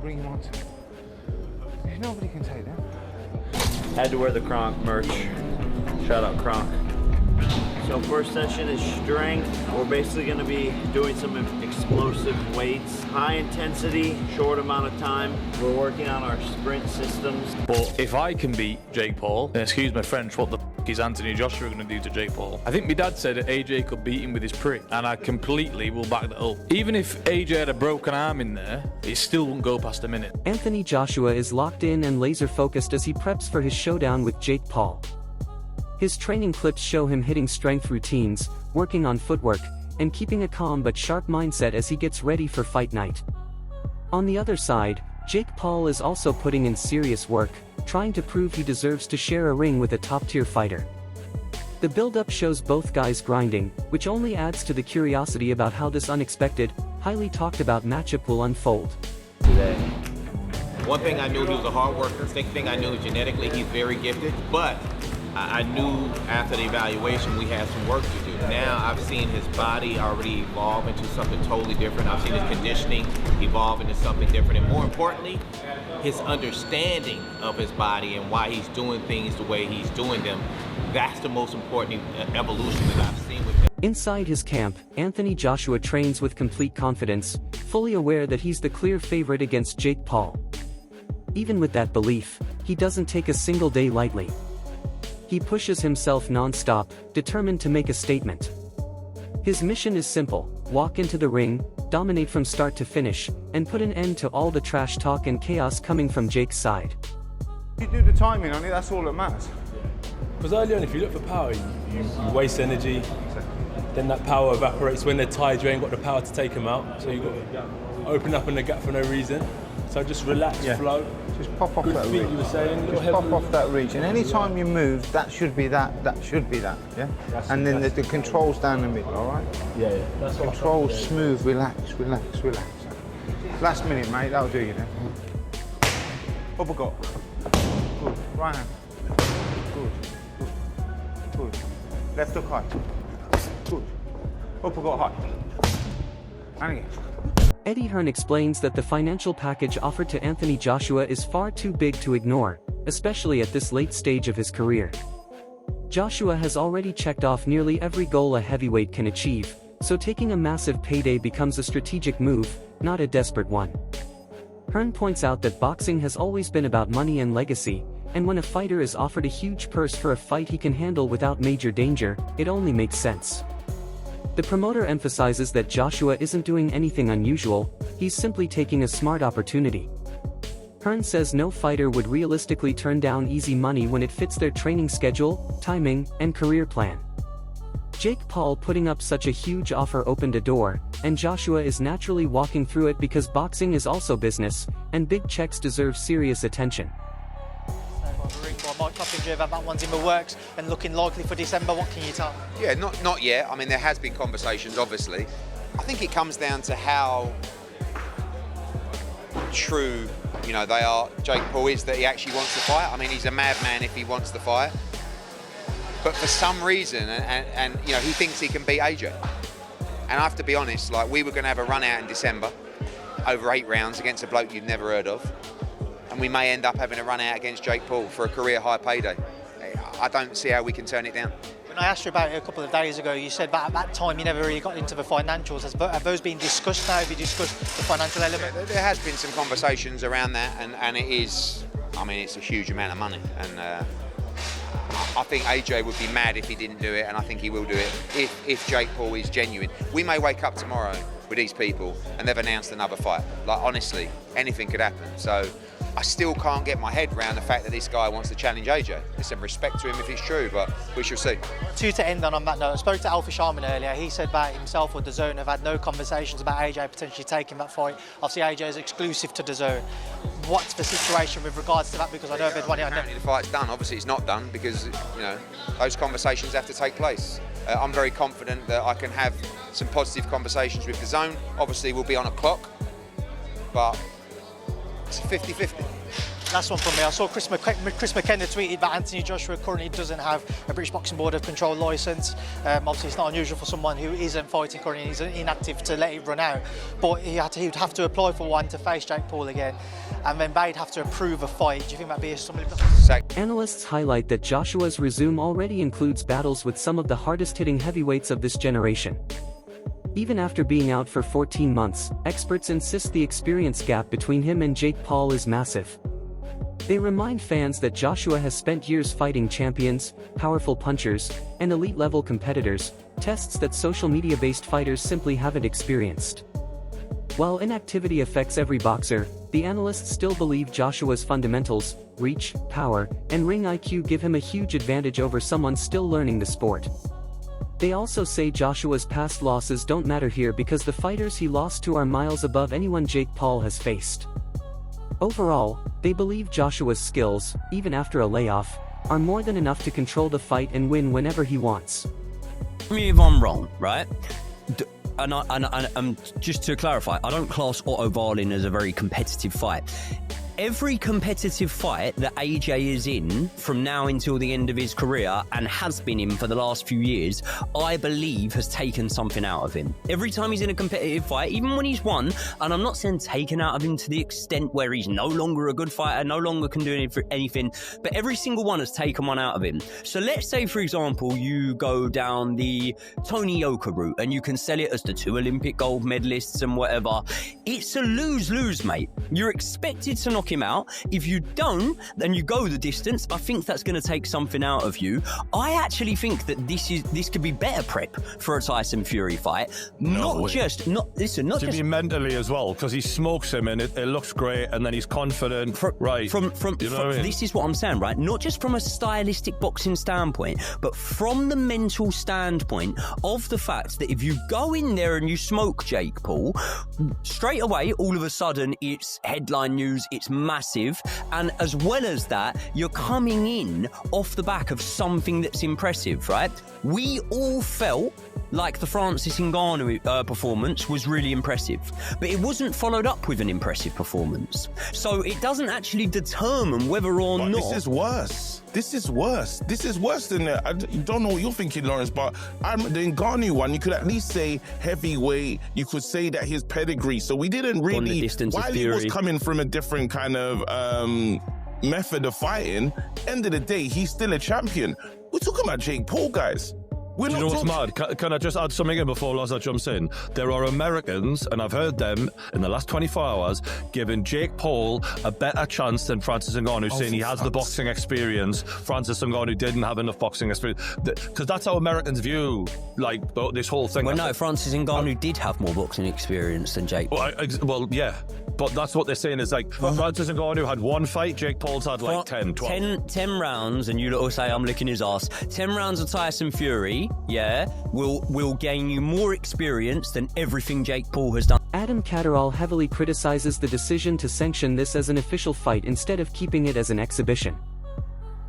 bring him onto it. Nobody can take that. Had to wear the Kronk merch. Shout out Kronk. So first session is strength. We're basically going to be doing some explosive weights. High intensity, short amount of time. We're working on our sprint systems. But if I can beat Jake Paul, and excuse my French, what the f is Anthony Joshua going to do to Jake Paul? I think my dad said that AJ could beat him with his prick, and I completely will back that up. Even if AJ had a broken arm in there, it still won't go past a minute. Anthony Joshua is locked in and laser focused as he preps for his showdown with Jake Paul. His training clips show him hitting strength routines, working on footwork, and keeping a calm but sharp mindset as he gets ready for fight night. On the other side, Jake Paul is also putting in serious work, trying to prove he deserves to share a ring with a top-tier fighter. The build-up shows both guys grinding, which only adds to the curiosity about how this unexpected, highly talked-about matchup will unfold. Today. One thing I knew, he was a hard worker. Second thing I knew, genetically he's very gifted, but I knew after the evaluation we had some work to do. Now I've seen his body already evolve into something totally different. I've seen his conditioning evolve into something different. And more importantly, his understanding of his body and why he's doing things the way he's doing them. That's the most important evolution that I've seen with him. Inside his camp, Anthony Joshua trains with complete confidence, fully aware that he's the clear favorite against Jake Paul. Even with that belief, he doesn't take a single day lightly. He pushes himself non-stop, determined to make a statement. His mission is simple: walk into the ring, dominate from start to finish, and put an end to all the trash talk and chaos coming from Jake's side. You do the timing on it, that's all that matters. Because early on, if you look for power, you waste energy, then that power evaporates. When they're tired, you ain't got the power to take them out, so you've got to open up in the gap for no reason. So just relax, flow. Just pop off Good that feet, reach. you were saying. Just pop off that reach. And any time you move, that should be that, that should be that, yeah? And then the control's down the middle, all right? Yeah, yeah. That's what Control, smooth, relax, relax, relax. Last minute, mate, that'll do you then. Uppercut. Good. Right hand. Good. Good. Good. Left hook high. Good. Uppercut high. And again. Eddie Hearn explains that the financial package offered to Anthony Joshua is far too big to ignore, especially at this late stage of his career. Joshua has already checked off nearly every goal a heavyweight can achieve, so taking a massive payday becomes a strategic move, not a desperate one. Hearn points out that boxing has always been about money and legacy, and when a fighter is offered a huge purse for a fight he can handle without major danger, it only makes sense. The promoter emphasizes that Joshua isn't doing anything unusual, he's simply taking a smart opportunity. Hearn says no fighter would realistically turn down easy money when it fits their training schedule, timing, and career plan. Jake Paul putting up such a huge offer opened a door, and Joshua is naturally walking through it because boxing is also business, and big checks deserve serious attention. Mike Coppinger, that one's in the works and looking likely for December. What can you tell? Yeah, not yet. I mean, there has been conversations, obviously. I think it comes down to how true, you know, they are. Jake Paul is that he actually wants to fight. I mean, he's a madman if he wants to fight. But for some reason, and you know, he thinks he can beat AJ. And I have to be honest, like, we were going to have a run out in December over 8 rounds against a bloke you've never heard of. And we may end up having a run out against Jake Paul for a career high payday. I don't see how we can turn it down. When I asked you about it a couple of days ago, you said that at that time you never really got into the financials. Have those been discussed now? Have you discussed the financial element? Yeah, there has been some conversations around that, and it is, I mean, it's a huge amount of money. And I think AJ would be mad if he didn't do it, and I think he will do it if Jake Paul is genuine. We may wake up tomorrow with these people and they've announced another fight. Like, honestly, anything could happen. So I still can't get my head around the fact that this guy wants to challenge AJ. There's some respect to him if it's true, but we shall see. To end on that note, I spoke to Alfie Sharman earlier. He said that himself or DAZN have had no conversations about AJ potentially taking that fight. Obviously, AJ is exclusive to DAZN. What's the situation with regards to that? Because I know everybody. Apparently the fight's done. Obviously, it's not done because, you know, those conversations have to take place. I'm very confident that I can have some positive conversations with DAZN. Obviously, we'll be on a clock, but it's 50-50. That's one from me. I saw Chris McKenna tweeted that Anthony Joshua currently doesn't have a British Boxing Board of Control licence. Obviously, it's not unusual for someone who isn't fighting currently, he's inactive, to let it run out. But he would have to apply for one to face Jake Paul again, and then they'd have to approve a fight. Do you think that'd be something? Analysts highlight that Joshua's resume already includes battles with some of the hardest-hitting heavyweights of this generation. Even after being out for 14 months, experts insist the experience gap between him and Jake Paul is massive. They remind fans that Joshua has spent years fighting champions, powerful punchers, and elite-level competitors, tests that social media-based fighters simply haven't experienced. While inactivity affects every boxer, the analysts still believe Joshua's fundamentals, reach, power, and ring IQ give him a huge advantage over someone still learning the sport. They also say Joshua's past losses don't matter here because the fighters he lost to are miles above anyone Jake Paul has faced. Overall, they believe Joshua's skills, even after a layoff, are more than enough to control the fight and win whenever he wants. Tell me if I'm wrong, right? And just to clarify, I don't class Otto Wallin as a very competitive fight. Every competitive fight that AJ is in from now until the end of his career and has been in for the last few years, I believe has taken something out of him. Every time he's in a competitive fight, even when he's won, and I'm not saying taken out of him to the extent where he's no longer a good fighter, no longer can do anything, but every single one has taken one out of him. So let's say, for example, you go down the Tony Yoka route and you can sell it as the 2 Olympic gold medalists and whatever. It's a lose-lose, mate. You're expected to knock him out. If you don't, then you go the distance. I think that's going to take something out of you. I actually think that this could be better prep for a Tyson Fury fight. Not just mentally as well, because he smokes him and it looks great, and then he's confident. This is what I'm saying, right? Not just from a stylistic boxing standpoint, but from the mental standpoint of the fact that if you go in there and you smoke Jake Paul, straight away, all of a sudden, it's headline news, it's massive, and as well as that, you're coming in off the back of something that's impressive, right? We all felt like the Francis Ngannou performance was really impressive, but it wasn't followed up with an impressive performance. So it doesn't actually determine whether or not... This is worse. This is worse. This is worse than that. I don't know what you're thinking, Lawrence, but the Ngannou one, you could at least say heavyweight. You could say that his pedigree. So we didn't really... While he was coming from a different kind of method of fighting, end of the day, he's still a champion. We're talking about Jake Paul, guys. Do you know what's mad? Can I just add something in before Loza jumps in? There are Americans, and I've heard them in the last 24 hours, giving Jake Paul a better chance than Francis Ngannou, saying he has the boxing experience. Francis Ngannou didn't have enough boxing experience. Because that's how Americans view, like, this whole thing. Well, no, Francis Ngannou did have more boxing experience than Jake Paul. Well, yeah. But that's what they're saying is, like, Francis Ngannou had 1 fight, Jake Paul's had, like, 10, 12. 10 rounds, and you little say I'm licking his ass. 10 rounds of Tyson Fury, yeah, will gain you more experience than everything Jake Paul has done. Adam Catterall heavily criticizes the decision to sanction this as an official fight instead of keeping it as an exhibition.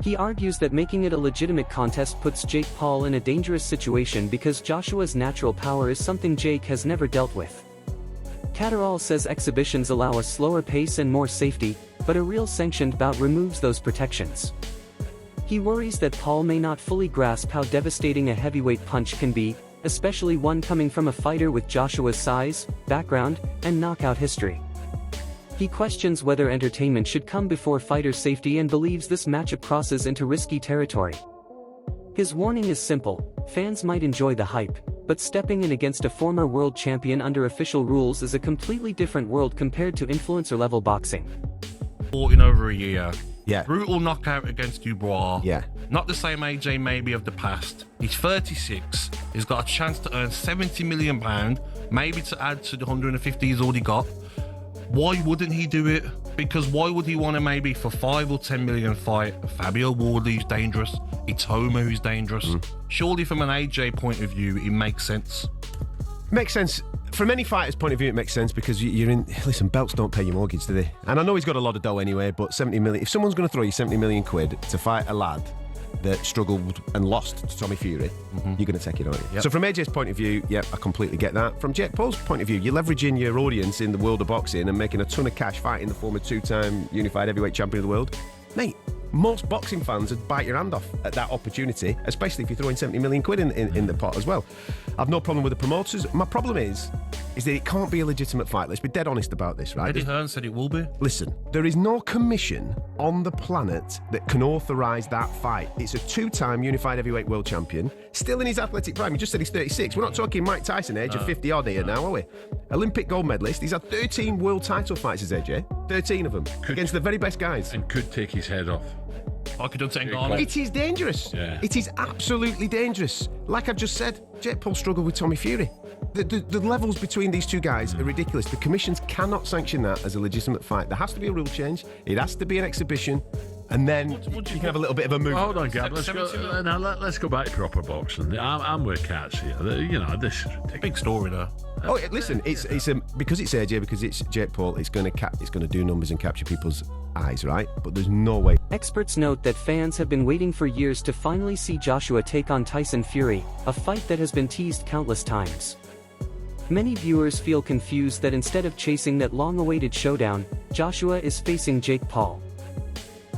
He argues that making it a legitimate contest puts Jake Paul in a dangerous situation because Joshua's natural power is something Jake has never dealt with. Catterall says exhibitions allow a slower pace and more safety, but a real sanctioned bout removes those protections. He worries that Paul may not fully grasp how devastating a heavyweight punch can be, especially one coming from a fighter with Joshua's size, background, and knockout history. He questions whether entertainment should come before fighter safety and believes this matchup crosses into risky territory. His warning is simple: fans might enjoy the hype, but stepping in against a former world champion under official rules is a completely different world compared to influencer-level boxing. In over a year. Yeah. Brutal knockout against Dubois. Yeah. Not the same AJ maybe of the past. He's 36. He's got a chance to earn £70 million, maybe to add to the 150 he's already got. Why wouldn't he do it? Because why would he want to maybe for 5 or 10 million fight Fabio Wardley, who's dangerous, Itoma, who's dangerous? Surely from an AJ point of view, it makes sense. Makes sense. From any fighter's point of view, it makes sense because you're in... Listen, belts don't pay your mortgage, do they? And I know he's got a lot of dough anyway, but 70 million... If someone's going to throw you 70 million quid to fight a lad that struggled and lost to Tommy Fury, you're going to take it, aren't you? Yep. So from AJ's point of view, yeah, I completely get that. From Jake Paul's point of view, you're leveraging your audience in the world of boxing and making a ton of cash fighting the former 2-time unified heavyweight champion of the world. Mate, most boxing fans would bite your hand off at that opportunity, especially if you're throwing 70 million quid in the pot as well. I've no problem with the promoters. My problem is that it can't be a legitimate fight. Let's be dead honest about this, right? Eddie Hearn said it will be. Listen, there is no commission on the planet that can authorise that fight. It's a 2-time unified heavyweight world champion, still in his athletic prime. You just said he's 36. We're not talking Mike Tyson age of 50 odd here now, are we? Olympic gold medalist. He's had 13 world title fights as AJ. 13 of them. Against the very best guys. And could take his head off. Like it done It is dangerous. Yeah. It is absolutely dangerous. Like I've just said, Jake Paul struggled with Tommy Fury. The levels between these two guys are ridiculous. The commissions cannot sanction that as a legitimate fight. There has to be a rule change. It has to be an exhibition. And then you can have a little bit of a move. Hold on, Gab. Let's go back to proper boxing. I'm with Cats here. You know, this is ridiculous. Big story, though. Oh, listen, it's because it's AJ, because it's Jake Paul. It's going to do numbers and capture people's eyes, right? But there's no way. Experts note that fans have been waiting for years to finally see Joshua take on Tyson Fury, a fight that has been teased countless times. Many viewers feel confused that instead of chasing that long-awaited showdown, Joshua is facing Jake Paul.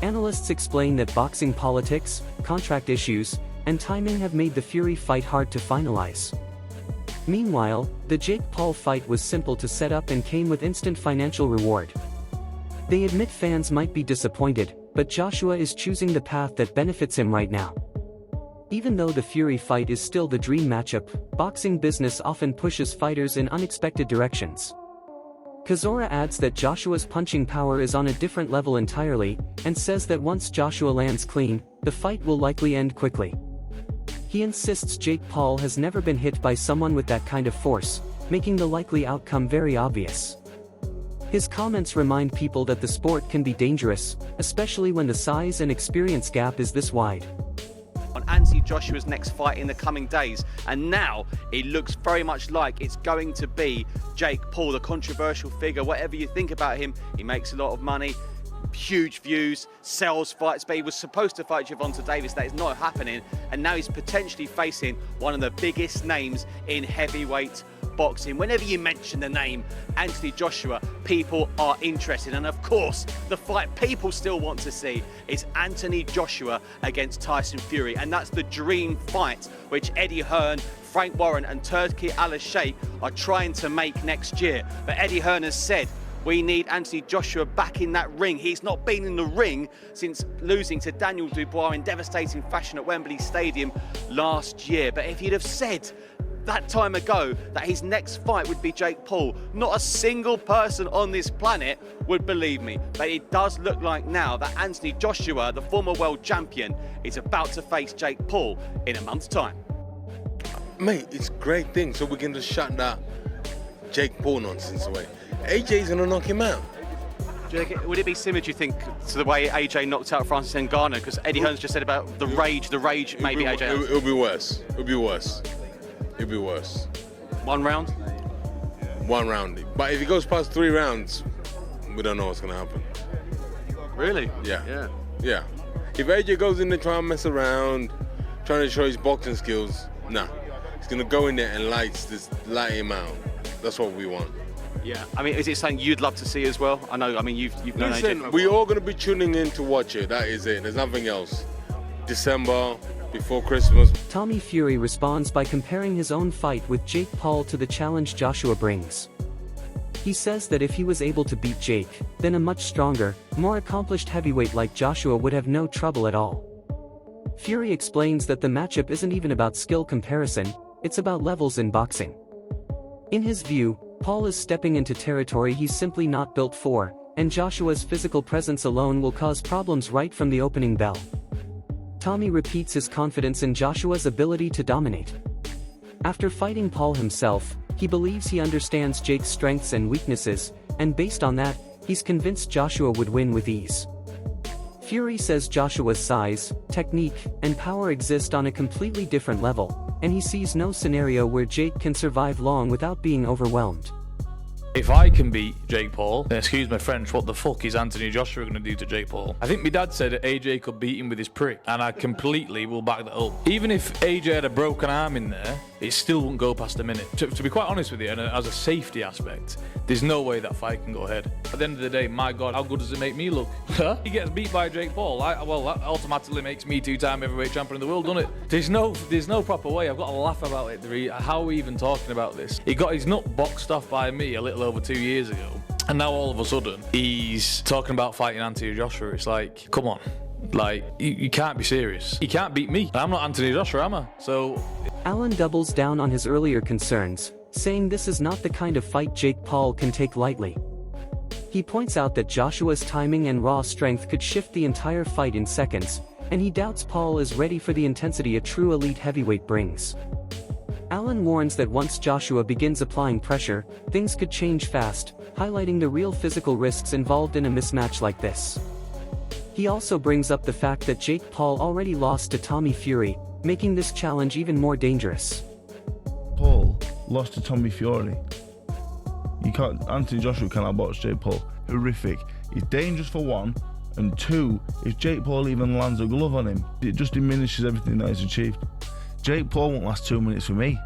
Analysts explain that boxing politics, contract issues, and timing have made the Fury fight hard to finalize. Meanwhile, the Jake Paul fight was simple to set up and came with instant financial reward. They admit fans might be disappointed, but Joshua is choosing the path that benefits him right now. Even though the Fury fight is still the dream matchup, boxing business often pushes fighters in unexpected directions. Cazorla adds that Joshua's punching power is on a different level entirely, and says that once Joshua lands clean, the fight will likely end quickly. He insists Jake Paul has never been hit by someone with that kind of force, making the likely outcome very obvious. His comments remind people that the sport can be dangerous, especially when the size and experience gap is this wide. On Anthony Joshua's next fight in the coming days, and now it looks very much like it's going to be Jake Paul, the controversial figure. Whatever you think about him, he makes a lot of money, huge views, sells fights, but he was supposed to fight Gervonta Davis. That is not happening, and now he's potentially facing one of the biggest names in heavyweight boxing. Whenever you mention the name Anthony Joshua, people are interested, and of course the fight people still want to see is Anthony Joshua against Tyson Fury, and that's the dream fight which Eddie Hearn, Frank Warren and Turki Al-Sheikh are trying to make next year. But Eddie Hearn has said we need Anthony Joshua back in that ring. He's not been in the ring since losing to Daniel Dubois in devastating fashion at Wembley Stadium last year. But if he'd have said that time ago that his next fight would be Jake Paul, not a single person on this planet would believe me. But it does look like now that Anthony Joshua, the former world champion, is about to face Jake Paul in a month's time. Mate, it's a great thing, so we can just shut that Jake Paul nonsense away. AJ's gonna knock him out. Would it be similar, do you think, to the way AJ knocked out Francis Ngannou? Because Eddie Hearn's just said about the rage maybe AJ has. It'll be worse. It'll be worse. It'll be worse. 1 round? 1 round. But if he goes past 3 rounds, we don't know what's gonna happen. Really? Yeah. Yeah. If AJ goes in there trying to mess around, trying to show his boxing skills, nah. He's gonna go in there and light him out. That's what we want. Yeah. I mean, is it something you'd love to see as well? I know. I mean, you've known AJ. Listen, we're all gonna be tuning in to watch it. That is it. There's nothing else. December, before Christmas. Tommy Fury responds by comparing his own fight with Jake Paul to the challenge Joshua brings. He says that if he was able to beat Jake, then a much stronger, more accomplished heavyweight like Joshua would have no trouble at all. Fury explains that the matchup isn't even about skill comparison, it's about levels in boxing. In his view, Paul is stepping into territory he's simply not built for, and Joshua's physical presence alone will cause problems right from the opening bell. Tommy repeats his confidence in Joshua's ability to dominate. After fighting Paul himself, he believes he understands Jake's strengths and weaknesses, and based on that, he's convinced Joshua would win with ease. Fury says Joshua's size, technique, and power exist on a completely different level, and he sees no scenario where Jake can survive long without being overwhelmed. If I can beat Jake Paul, then excuse my French, what the fuck is Anthony Joshua going to do to Jake Paul? I think my dad said that AJ could beat him with his prick, and I completely will back that up. Even if AJ had a broken arm in there, it still wouldn't go past a minute. To be quite honest with you, and as a safety aspect, there's no way that fight can go ahead. At the end of the day, my God, how good does it make me look? He gets beat by Jake Paul. Well, that automatically makes me two-time heavyweight champion of the world, doesn't it? There's no proper way. I've got to laugh about it. How are we even talking about this? He got his nut boxed off by me a little over 2 years ago, and now all of a sudden he's talking about fighting Anthony Joshua. It's like, come on, like you can't be serious. He can't beat me. I'm not Anthony Joshua, am I? So Alan doubles down on his earlier concerns, saying this is not the kind of fight Jake Paul can take lightly. He points out that Joshua's timing and raw strength could shift the entire fight in seconds, and he doubts Paul is ready for the intensity a true elite heavyweight brings. Alan warns that once Joshua begins applying pressure, things could change fast, highlighting the real physical risks involved in a mismatch like this. He also brings up the fact that Jake Paul already lost to Tommy Fury, making this challenge even more dangerous. Paul lost to Tommy Fury. Anthony Joshua cannot box Jake Paul. Horrific. He's dangerous for one, and two, if Jake Paul even lands a glove on him, it just diminishes everything that he's achieved. Jake Paul won't last 2 minutes for me.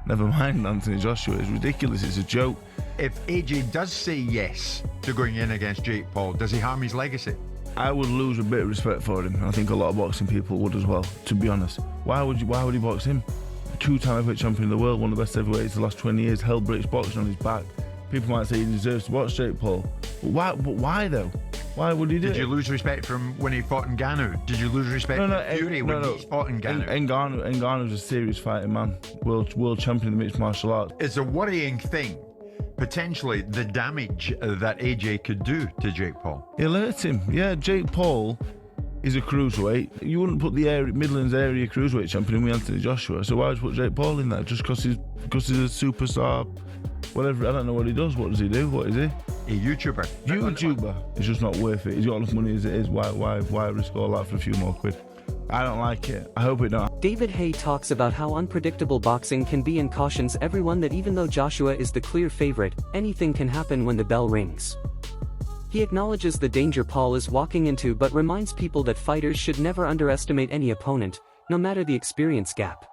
Never mind Anthony Joshua. It's ridiculous. It's a joke. If AJ does say yes to going in against Jake Paul, does he harm his legacy? I would lose a bit of respect for him. I think a lot of boxing people would as well, to be honest. Why would he box him? Two-time heavyweight champion of the world, one of the best heavyweights the last 20 years, held British boxing on his back. People might say he deserves to box Jake Paul. But why though? Why would he do it? Did you lose respect from when he fought Ngannou? Did you lose respect from Fury when he fought Ngannou? Ngannou's a serious fighting man. World champion of mixed martial arts. It's a worrying thing, potentially, the damage that AJ could do to Jake Paul. He'll hurt him. Yeah, Jake Paul is a cruiserweight. You wouldn't put the Midlands area cruiserweight champion with Anthony Joshua, so why would you put Jake Paul in there? Just because he's a superstar, whatever. I don't know what he does. What does he do? What is he? A YouTuber. It's just not worth it. He's got enough money as it is. Why risk all that for a few more quid? I don't like it. I hope it don't. David Haye talks about how unpredictable boxing can be and cautions everyone that even though Joshua is the clear favorite, anything can happen when the bell rings. He acknowledges the danger Paul is walking into but reminds people that fighters should never underestimate any opponent, no matter the experience gap.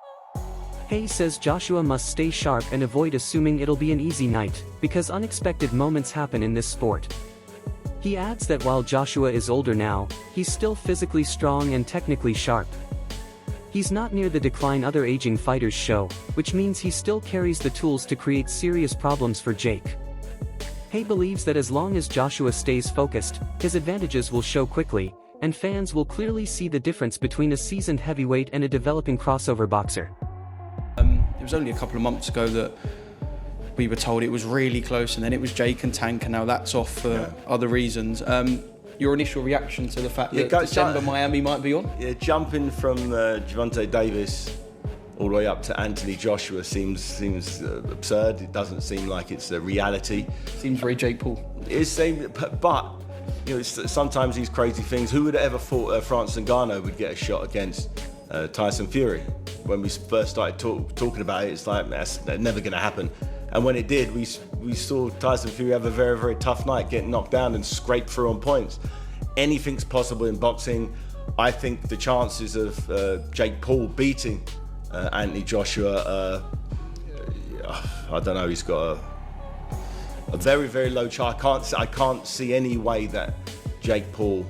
Haye says Joshua must stay sharp and avoid assuming it'll be an easy night, because unexpected moments happen in this sport. He adds that while Joshua is older now, he's still physically strong and technically sharp. He's not near the decline other aging fighters show, which means he still carries the tools to create serious problems for Jake. Haye believes that as long as Joshua stays focused, his advantages will show quickly, and fans will clearly see the difference between a seasoned heavyweight and a developing crossover boxer. It was only a couple of months ago that we were told it was really close, and then it was Jake and Tank, and now that's off for other reasons. Your initial reaction to the fact that December Miami might be on? Yeah, jumping from Gervonta Davis all the way up to Anthony Joshua seems absurd. It doesn't seem like it's a reality. Seems very Jake Paul. But you know, sometimes these crazy things. Who would have ever thought Francis Ngannou would get a shot against Tyson Fury? When we first started talking about it, it's like that's never going to happen. And when it did, we saw Tyson Fury have a very, very tough night, get knocked down and scrape through on points. Anything's possible in boxing. I think the chances of Jake Paul beating Anthony Joshua, I don't know. He's got a very, very low chance. I can't see any way that Jake Paul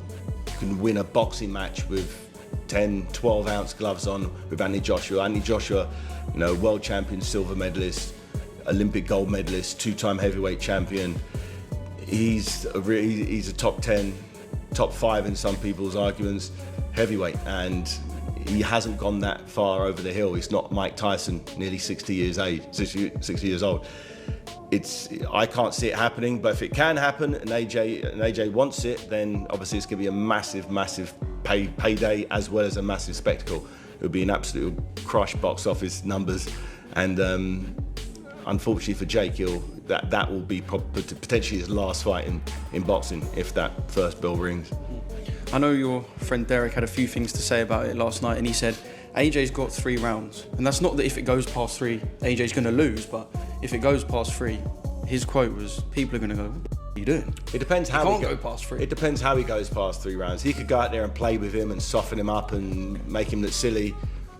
can win a boxing match with 10, 12-ounce gloves on with Anthony Joshua. Anthony Joshua, you know, world champion, silver medalist, Olympic gold medalist, two-time heavyweight champion. He's a top 10, top 5 in some people's arguments, heavyweight, and he hasn't gone that far over the hill. He's not Mike Tyson, nearly 60 years old. I can't see it happening, but if it can happen and AJ wants it, then obviously it's going to be a massive, massive payday as well as a massive spectacle. It would be an absolute crush box office numbers, and unfortunately for Jake, that will be potentially his last fight in boxing if that first bell rings. I know your friend Derek had a few things to say about it last night, and he said AJ's got 3 rounds, and that's not that if it goes past 3, AJ's going to lose, but if it goes past 3, his quote was, people are going to go, what are you doing? It depends how he can't go past 3. It depends how he goes past 3 rounds. He could go out there and play with him and soften him up and make him look silly,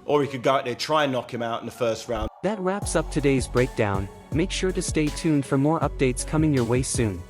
or he could go out there, try and knock him out in the first round. That wraps up today's breakdown. Make sure to stay tuned for more updates coming your way soon.